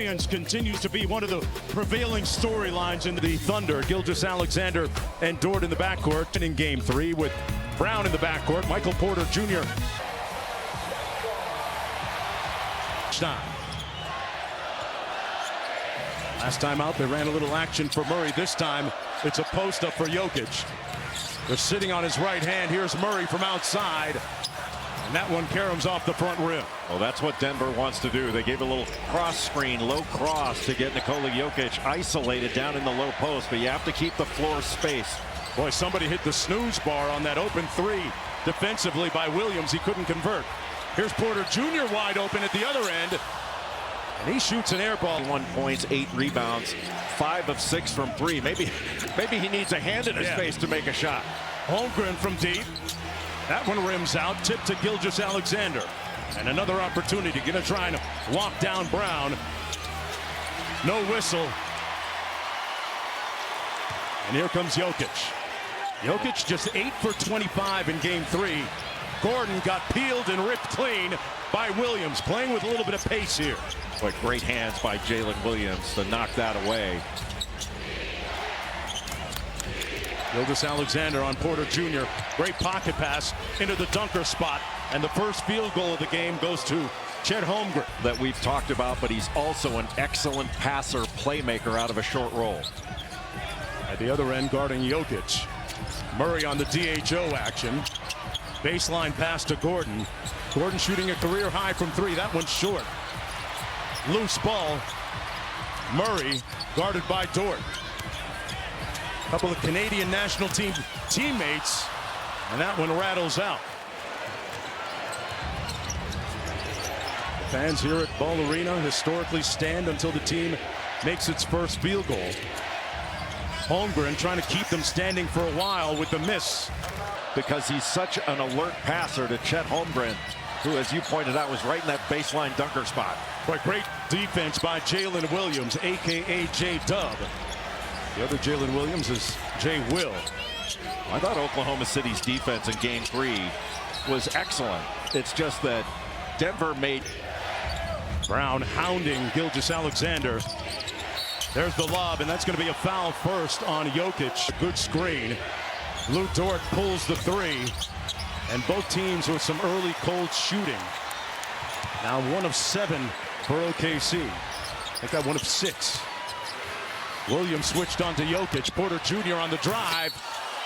Variance continues to be one of the prevailing storylines in the Thunder. Gilgeous-Alexander and Dort in the backcourt. And in game 3 with Brown in the backcourt, Michael Porter Jr. Last time out, they ran a little action for Murray. This time, it's a post-up for Jokic. They're sitting on his right hand. Here's Murray from outside. And that one caroms off the front rim. Well, that's what Denver wants to do. They gave a little cross screen, low cross to get Nikola Jokic isolated down in the low post, but you have to keep the floor space. Boy, somebody hit the snooze bar on that open three defensively by Williams. He couldn't convert. Here's Porter Jr. wide open at the other end. And he shoots an air ball. 1 points, 8 rebounds, 5 of 6 from 3. Maybe he needs a hand in his face to make a shot. Holmgren from deep. That one rims out, tipped to Gilgeous-Alexander. And another opportunity, gonna try and walk down Brown. No whistle. And here comes Jokic. Jokic just 8 for 25 in game 3. Gordon got peeled and ripped clean by Williams, playing with a little bit of pace here. But great hands by Jalen Williams to knock that away. Gilgeous-Alexander on Porter Jr. Great pocket pass into the dunker spot. And the first field goal of the game goes to Chet Holmgren. That we've talked about, but he's also an excellent passer, playmaker out of a short roll. At the other end, guarding Jokic. Murray on the DHO action. Baseline pass to Gordon. Gordon shooting a career high from 3. That one's short. Loose ball. Murray guarded by Dort. A couple of Canadian national team teammates. And that one rattles out. Fans here at Ball Arena historically stand until the team makes its first field goal. Holmgren trying to keep them standing for a while with the miss. Because he's such an alert passer to Chet Holmgren, who, as you pointed out, was right in that baseline dunker spot. But great defense by Jalen Williams, a.k.a. J-Dub. The other Jalen Williams is J. Will. I thought Oklahoma City's defense in game 3 was excellent. It's just that Denver made... Brown hounding Gilgeous-Alexander. There's the lob, and that's going to be a foul first on Jokic. A good screen. Lou Dort pulls the 3, and both teams with some early cold shooting. Now 1 of 7 for OKC. I think that 1 of 6. Williams switched on to Jokic. Porter Jr. on the drive.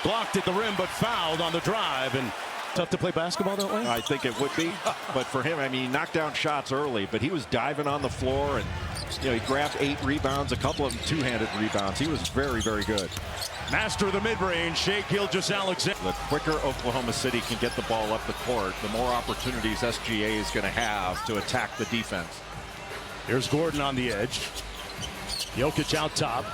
Blocked at the rim, but fouled on the drive. And tough to play basketball that way? I think it would be. But for him, I mean, he knocked down shots early, but he was diving on the floor, and he grabbed 8 rebounds, a couple of them two-handed rebounds. He was very, very good. Master of the mid-range, Shai Gilgeous-Alexander. The quicker Oklahoma City can get the ball up the court, the more opportunities SGA is going to have to attack the defense. Here's Gordon on the edge. Jokic out top.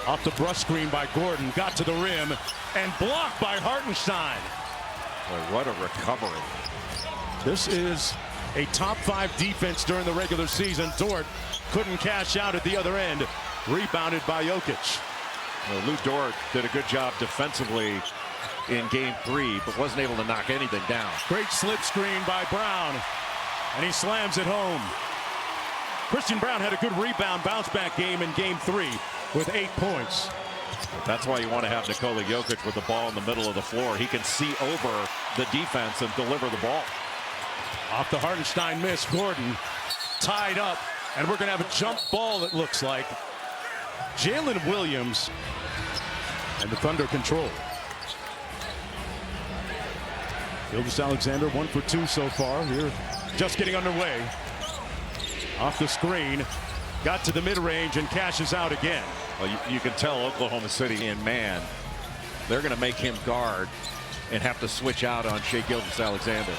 Off the brush screen by Gordon. Got to the rim and blocked by Hartenstein. Boy, what a recovery. This is a top 5 defense during the regular season. Dort couldn't cash out at the other end. Rebounded by Jokic. Well, Lou Dort did a good job defensively in game 3, but wasn't able to knock anything down. Great slip screen by Brown, and he slams it home. Christian Brown had a good rebound bounce back game in game 3 with 8 points. That's why you want to have Nikola Jokic with the ball in the middle of the floor. He can see over the defense and deliver the ball. Off the Hartenstein miss, Gordon tied up, and we're going to have a jump ball, it looks like. Jalen Williams and the Thunder control. Gilgeous-Alexander 1 for 2 so far. Here just getting underway. Off the screen, got to the mid-range and cashes out again. Well, you can tell Oklahoma City in man, they're going to make him guard and have to switch out on Shai Gilgeous-Alexander.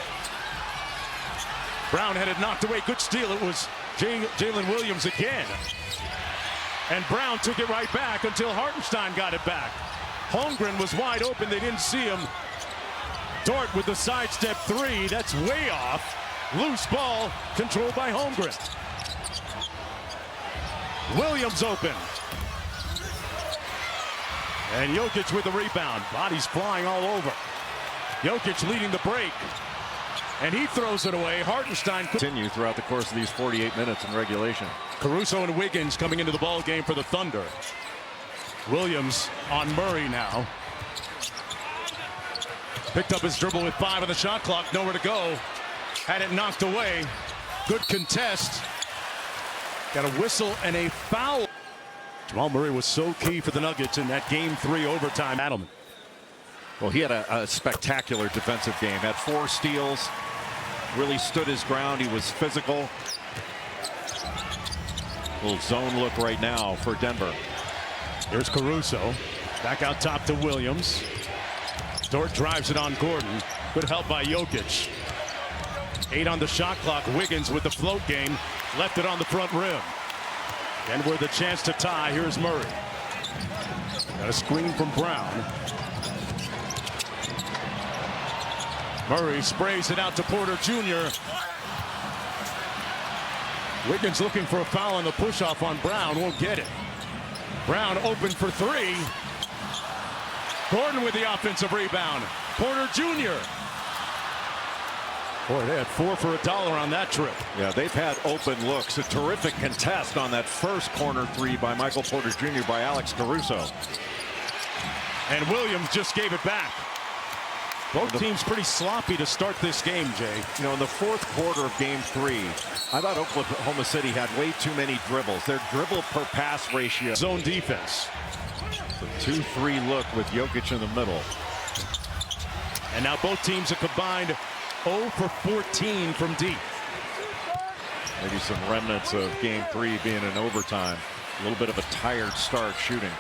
Brown had it knocked away. Good steal. It was Jalen Williams again. And Brown took it right back until Hartenstein got it back. Holmgren was wide open. They didn't see him. Dort with the sidestep 3. That's way off. Loose ball controlled by Holmgren. Williams open. And Jokic with the rebound. Bodies flying all over. Jokic leading the break. And he throws it away. Hartenstein continue throughout the course of these 48 minutes in regulation. Caruso and Wiggins coming into the ball game for the Thunder. Williams on Murray now. Picked up his dribble with 5 on the shot clock. Nowhere to go. Had it knocked away. Good contest. Got a whistle and a foul. Jamal Murray was so key for the Nuggets in that Game 3 overtime. Adelman. Well, he had a spectacular defensive game. Had 4 steals. Really stood his ground. He was physical. Little zone look right now for Denver. Here's Caruso. Back out top to Williams. Dort drives it on Gordon. Good help by Jokic. 8 on the shot clock. Wiggins with the float game. Left it on the front rim. And with a chance to tie, here's Murray. Got a screen from Brown. Murray sprays it out to Porter Jr. Wiggins looking for a foul on the push-off on Brown. Won't get it. Brown open for 3. Gordon with the offensive rebound. Porter Jr. Boy, they had 4 for $1 on that trip. Yeah, they've had open looks. A terrific contest on that first corner 3 by Michael Porter Jr. by Alex Caruso. And Williams just gave it back. Both teams pretty sloppy to start this game, Jay. You know, in the 4th quarter of Game 3, I thought Oklahoma City had way too many dribbles. Their dribble per pass ratio. Zone defense. The 2-3 look with Jokic in the middle. And now both teams are combined 0 for 14 from deep. Maybe some remnants of Game 3 being in overtime. A little bit of a tired start shooting.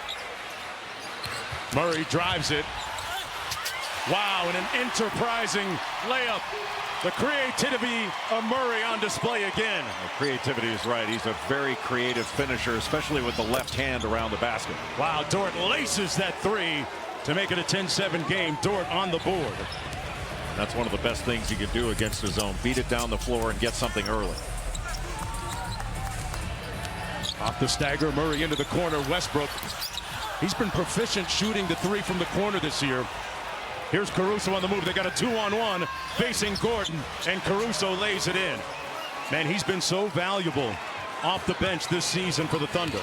Murray drives it. Wow, and an enterprising layup. The creativity of Murray on display again. Well, creativity is right. He's a very creative finisher, especially with the left hand around the basket. Wow, Dort laces that 3 to make it a 10-7 game. Dort on the board. That's one of the best things he can do against his zone. Beat it down the floor and get something early. Off the stagger, Murray into the corner. Westbrook. He's been proficient shooting the 3 from the corner this year. Here's Caruso on the move. They got a 2-on-1 facing Gordon, and Caruso lays it in. Man, he's been so valuable off the bench this season for the Thunder.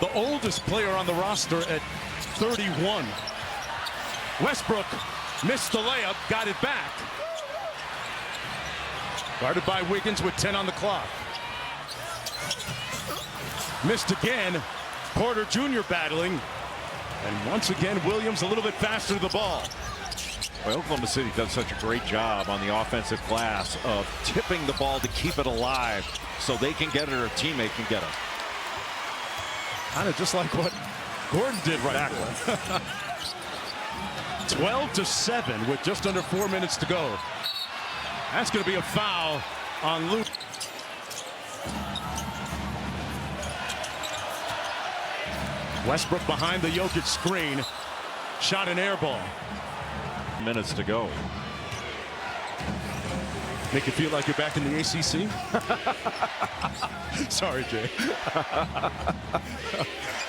The oldest player on the roster at 31. Westbrook missed the layup, got it back. Guarded by Wiggins with 10 on the clock. Missed again. Porter Jr. battling. And once again, Williams a little bit faster to the ball. Well, Oklahoma City does such a great job on the offensive glass of tipping the ball to keep it alive so they can get it or a teammate can get it. Kind of just like what Gordon did right there. 12-7 with just under 4 minutes to go. That's going to be a foul on Luke. Westbrook behind the Jokic screen. Shot an air ball. Minutes to go. Make you feel like you're back in the ACC? Sorry, Jay.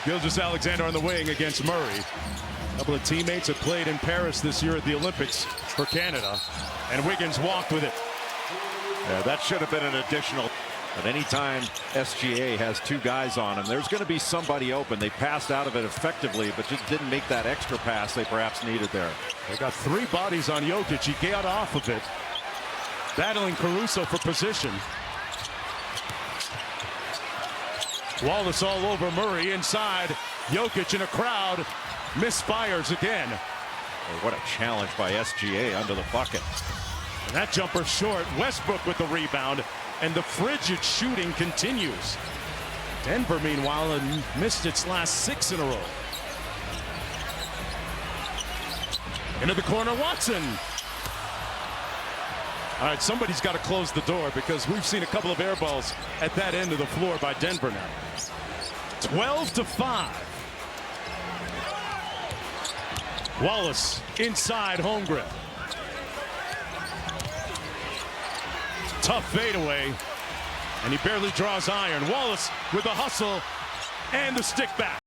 Gilgeous-Alexander on the wing against Murray. A couple of teammates have played in Paris this year at the Olympics for Canada. And Wiggins walked with it. Yeah, that should have been an additional. But anytime SGA has 2 guys on him, there's going to be somebody open. They passed out of it effectively, but just didn't make that extra pass they perhaps needed there. They got 3 bodies on Jokic. He got off of it. Battling Caruso for position. Wallace all over Murray inside. Jokic in a crowd. Misfires again. Oh, what a challenge by SGA under the bucket. And that jumper short. Westbrook with the rebound. And the frigid shooting continues. Denver, meanwhile, had missed its last 6 in a row. Into the corner, Watson. All right, somebody's got to close the door because we've seen a couple of air balls at that end of the floor by Denver now. 12-5. Wallace inside Holmgren. Tough fadeaway, and he barely draws iron. Wallace with the hustle and the stick back.